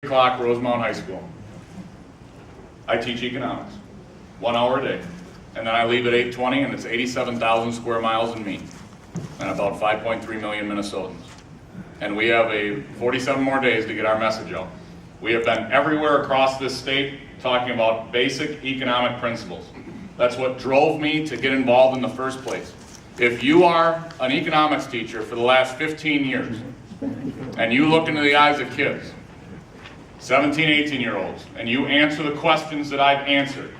o'clock, Rosemount High School. I teach economics, 1 hour a day. And then I leave at 8:20 and it's 87,000 square miles in me and about 5.3 million Minnesotans. And we have 47 more days to get our message out. We have been everywhere across this state talking about basic economic principles. That's what drove me to get involved in the first place. If you are an economics teacher for the last 15 years and you look into the eyes of kids, 17, 18-year-olds, and you answer the questions that I've answered,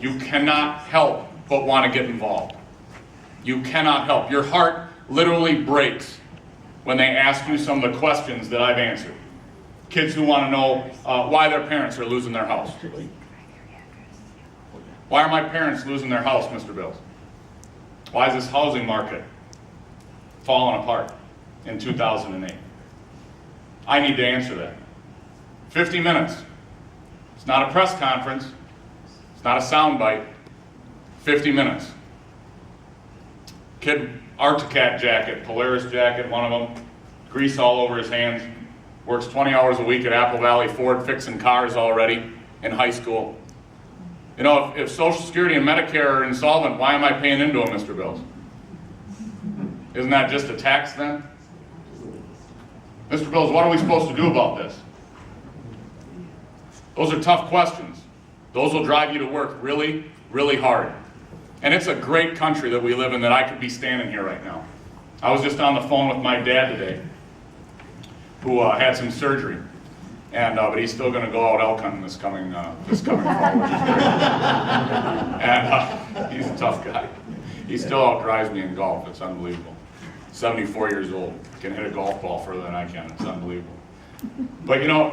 you cannot help but want to get involved. You cannot help. Your heart literally breaks when they ask you some of the questions that I've answered. Kids who want to know why their parents are losing their house. Why are my parents losing their house, Mr. Bills? Why is this housing market falling apart in 2008? I need to answer that. 50 minutes. It's not a press conference. It's not a soundbite. 50 minutes. Kid, Arcticat jacket, Polaris jacket, one of them, grease all over his hands, works 20 hours a week at Apple Valley Ford fixing cars already in high school. You know, if Social Security and Medicare are insolvent, why am I paying into them, Mr. Bills? Isn't that just a tax then? Mr. Bills, what are we supposed to do about this? Those are tough questions. Those will drive you to work really, really hard. And it's a great country that we live in that I could be standing here right now. I was just on the phone with my dad today, who had some surgery. And but he's still going to go out elk hunting this coming fall, which is great. And he's a tough guy. He still outdrives me in golf. It's unbelievable. 74 years old, can hit a golf ball further than I can. It's unbelievable. But you know,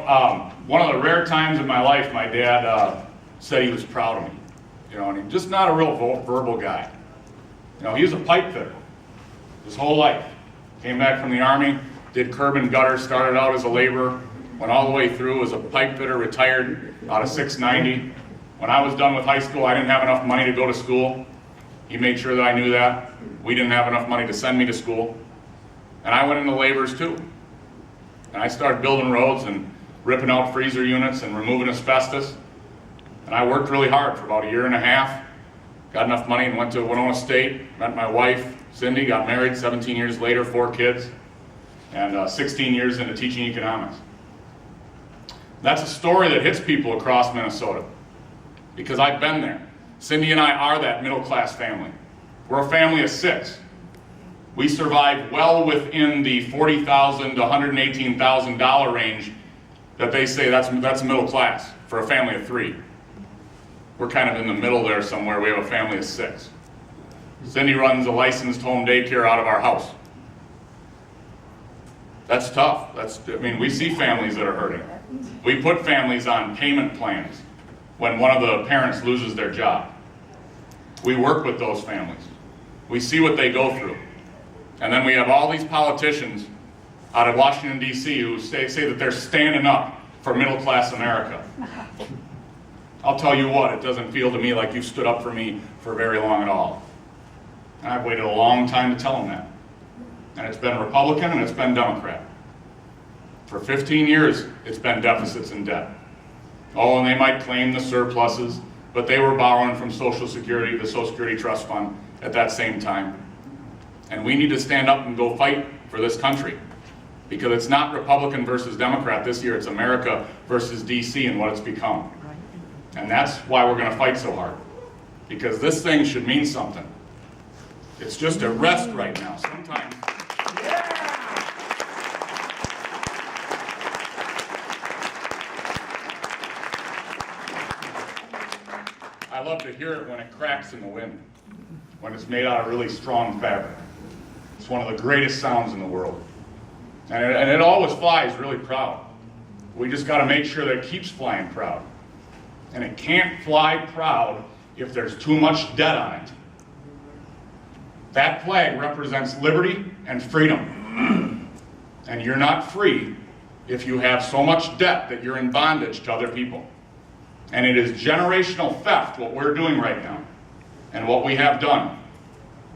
one of the rare times in my life, my dad said he was proud of me. You know, and he's just not a real verbal guy. You know, he was a pipe fitter his whole life. Came back from the Army, did curb and gutter, started out as a laborer, went all the way through as a pipe fitter, retired out of 690. When I was done with high school, I didn't have enough money to go to school. He made sure that I knew that. We didn't have enough money to send me to school. And I went into laborers too. And I started building roads and ripping out freezer units and removing asbestos. And I worked really hard for about a year and a half. Got enough money and went to Winona State, met my wife, Cindy, got married 17 years later, 4 kids, and 16 years into teaching economics. That's a story that hits people across Minnesota because I've been there. Cindy and I are that middle-class family. We're a family of 6. We survive well within the $40,000 to $118,000 range that they say that's middle class for a family of 3. We're kind of in the middle there somewhere. We have a family of 6. Cindy runs a licensed home daycare out of our house. That's tough. I mean, we see families that are hurting. We put families on payment plans when one of the parents loses their job. We work with those families. We see what they go through. And then we have all these politicians out of Washington, D.C. who say that they're standing up for middle-class America. I'll tell you what, it doesn't feel to me like you've stood up for me for very long at all. And I've waited a long time to tell them that. And it's been Republican and it's been Democrat. For 15 years, it's been deficits and debt. Oh, and they might claim the surpluses, but they were borrowing from Social Security, the Social Security Trust Fund, at that same time. And we need to stand up and go fight for this country. Because it's not Republican versus Democrat this year, it's America versus DC and what it's become. And that's why we're going to fight so hard. Because this thing should mean something. It's just at rest right now. Sometimes. I love to hear it when it cracks in the wind, when it's made out of really strong fabric. It's one of the greatest sounds in the world. And it always flies really proud. We just got to make sure that it keeps flying proud. And it can't fly proud if there's too much debt on it. That flag represents liberty and freedom. And you're not free if you have so much debt that you're in bondage to other people. And it is generational theft, what we're doing right now, and what we have done.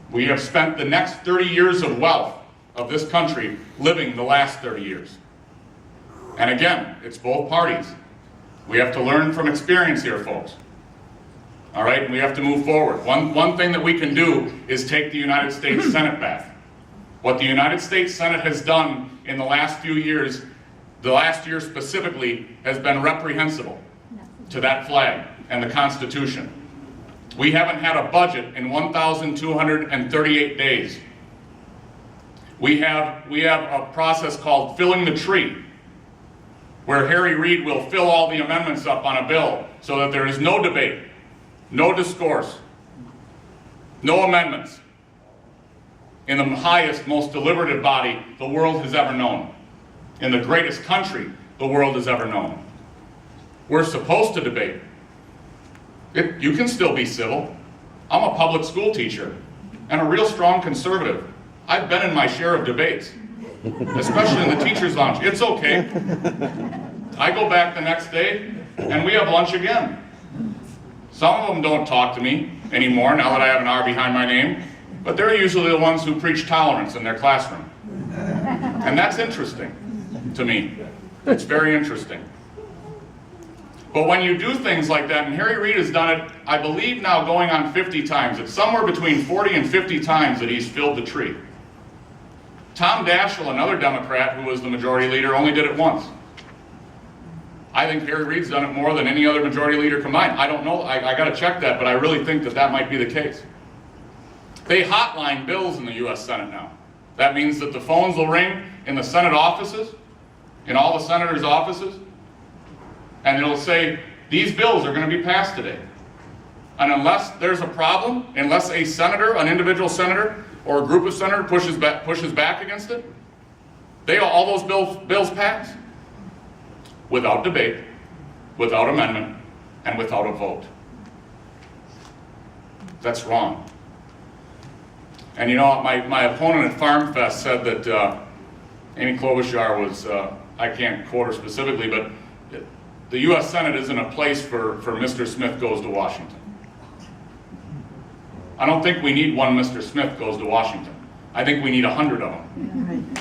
We have spent the next 30 years of wealth of this country living the last 30 years. And again, it's both parties. We have to learn from experience here, folks. All right, we have to move forward. One thing that we can do is take the United States Senate back. What the United States Senate has done in the last few years, the last year specifically, has been reprehensible to that flag and the Constitution. We haven't had a budget in 1,238 days. We have a process called filling the tree, where Harry Reid will fill all the amendments up on a bill so that there is no debate, no discourse, no amendments in the highest, most deliberative body the world has ever known, in the greatest country the world has ever known. We're supposed to debate. You can still be civil. I'm a public school teacher and a real strong conservative. I've been in my share of debates, especially in the teacher's lounge. It's okay. I go back the next day and we have lunch again. Some of them don't talk to me anymore now that I have an R behind my name, but they're usually the ones who preach tolerance in their classroom. And that's interesting to me. It's very interesting. But when you do things like that, and Harry Reid has done it, I believe now going on 50 times, it's somewhere between 40 and 50 times that he's filled the tree. Tom Daschle, another Democrat who was the majority leader, only did it once. I think Harry Reid's done it more than any other majority leader combined. I don't know, I gotta check that, but I really think that that might be the case. They hotline bills in the US Senate now. That means that the phones will ring in the Senate offices, in all the senators' offices, and it'll say, these bills are going to be passed today. And unless there's a problem, unless a senator, an individual senator, or a group of senators pushes back against it, all those bills pass. Without debate, without amendment, and without a vote. That's wrong. And you know, my opponent at Farm Fest said that Amy Klobuchar was, I can't quote her specifically, but the U.S. Senate isn't a place for Mr. Smith goes to Washington. I don't think we need one Mr. Smith goes to Washington. I think we need 100 of them.